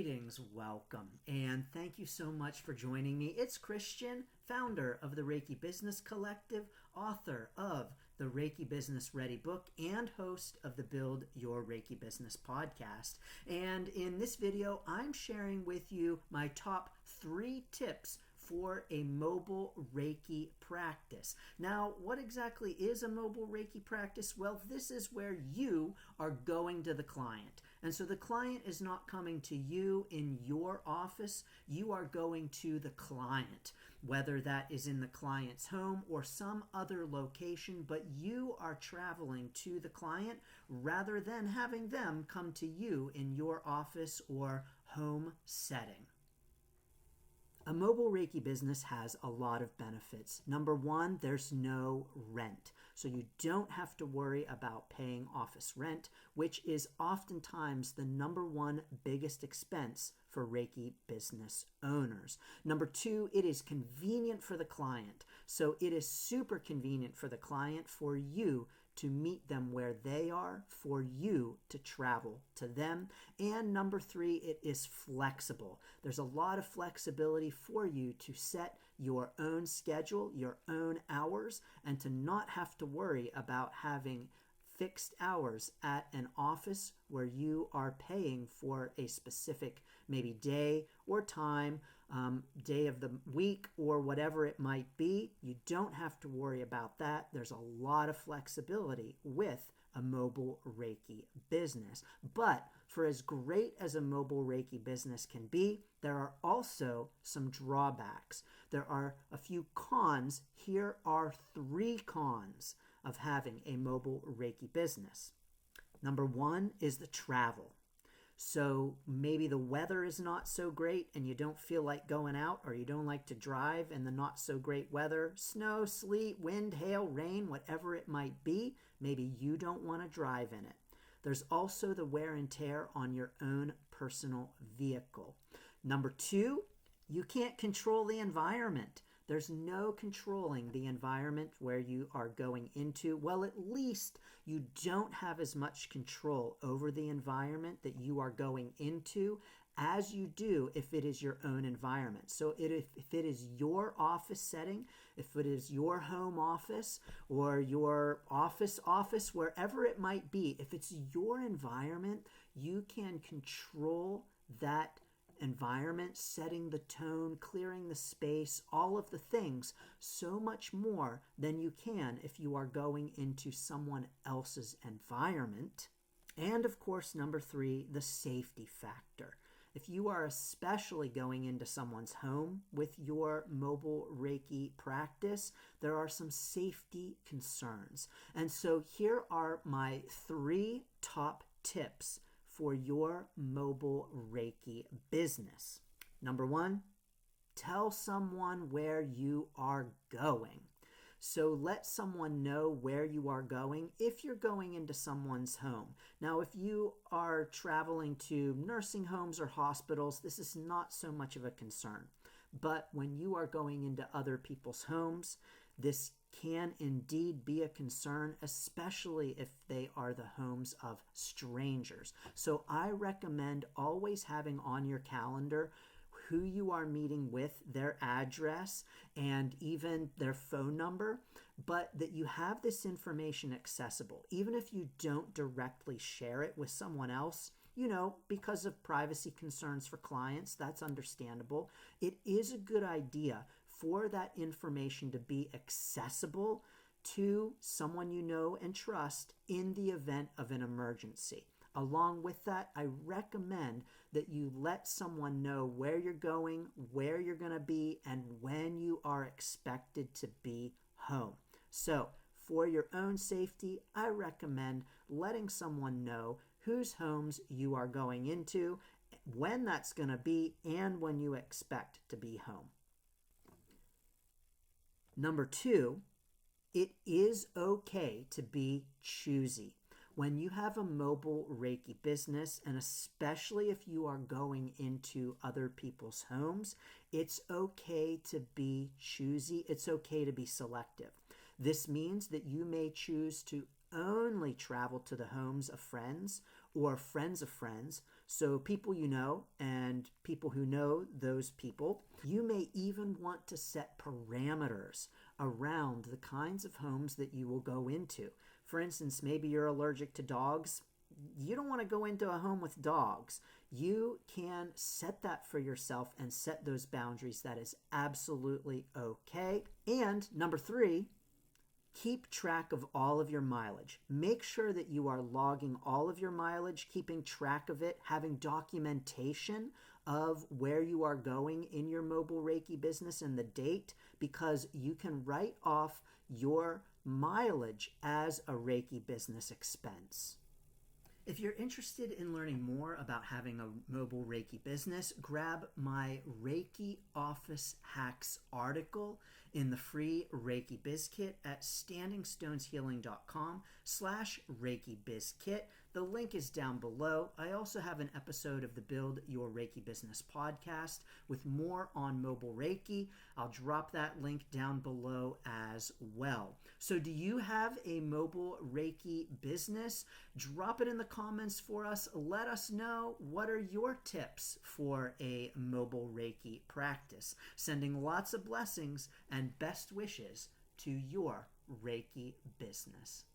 Greetings, welcome, and thank you so much for joining me. It's Christian, founder of the Reiki Business Collective, author of the Reiki Business Ready book, and host of the Build Your Reiki Business podcast. And in this video, I'm sharing with you my top 3 tips for a mobile Reiki practice. Now, what exactly is a mobile Reiki practice? Well, this is where you are going to the client. And so the client is not coming to you in your office. You are going to the client, whether that is in the client's home or some other location, but you are traveling to the client rather than having them come to you in your office or home setting. A mobile Reiki business has a lot of benefits. Number 1, there's no rent. So you don't have to worry about paying office rent, which is oftentimes the number 1 biggest expense for Reiki business owners. Number 2, it is convenient for the client. So it is super convenient for the client for you to meet them where they are, for you to travel to them. And number 3, it is flexible. There's a lot of flexibility for you to set your own schedule, your own hours, and to not have to worry about having fixed hours at an office where you are paying for a specific maybe day or time, day of the week or whatever it might be. You don't have to worry about that. There's a lot of flexibility with a mobile Reiki business. But for as great as a mobile Reiki business can be, there are also some drawbacks. There are a few cons. Here are 3 cons of having a mobile Reiki business. Number 1 is the travel. So maybe the weather is not so great and you don't feel like going out, or you don't like to drive in the not so great weather, snow, sleet, wind, hail, rain, whatever it might be. Maybe you don't want to drive in it. There's also the wear and tear on your own personal vehicle. Number 2, you can't control the environment. There's no controlling the environment where you are going into. Well, at least you don't have as much control over the environment that you are going into as you do if it is your own environment. So if it is your office setting, if it is your home office or your office, wherever it might be, if it's your environment, you can control that environment, setting the tone, clearing the space, all of the things, so much more than you can if you are going into someone else's environment. And of course, number 3, the safety factor. If you are especially going into someone's home with your mobile Reiki practice, there are some safety concerns. And so here are my 3 top tips for your mobile Reiki business. Number 1, tell someone where you are going. So let someone know where you are going if you're going into someone's home. Now, if you are traveling to nursing homes or hospitals, this is not so much of a concern. But when you are going into other people's homes, this can indeed be a concern, especially if they are the homes of strangers. So I recommend always having on your calendar who you are meeting with, their address, and even their phone number, but that you have this information accessible. Even if you don't directly share it with someone else, because of privacy concerns for clients, that's understandable. It is a good idea for that information to be accessible to someone you know and trust in the event of an emergency. Along with that, I recommend that you let someone know where you're going, where you're going to be, and when you are expected to be home. So, for your own safety, I recommend letting someone know whose homes you are going into, when that's going to be, and when you expect to be home. Number 2, it is okay to be choosy. When you have a mobile Reiki business, and especially if you are going into other people's homes, it's okay to be choosy. It's okay to be selective. This means that you may choose to only travel to the homes of friends or friends of friends So people you know and people who know those people. You may even want to set parameters around the kinds of homes that you will go into. For instance, maybe you're allergic to dogs. You don't want to go into a home with dogs. You can set that for yourself and set those boundaries. That is absolutely okay. And number 3, keep track of all of your mileage. Make sure that you are logging all of your mileage, keeping track of it, having documentation of where you are going in your mobile Reiki business and the date, because you can write off your mileage as a Reiki business expense. If you're interested in learning more about having a mobile Reiki business, grab my Reiki Office Hacks article in the free Reiki Biz Kit at standingstoneshealing.com/Reiki Biz Kit. The link is down below. I also have an episode of the Build Your Reiki Business podcast with more on mobile Reiki. I'll drop that link down below as well. So do you have a mobile Reiki business? Drop it in the comments for us. Let us know, what are your tips for a mobile Reiki practice? Sending lots of blessings and best wishes to your Reiki business.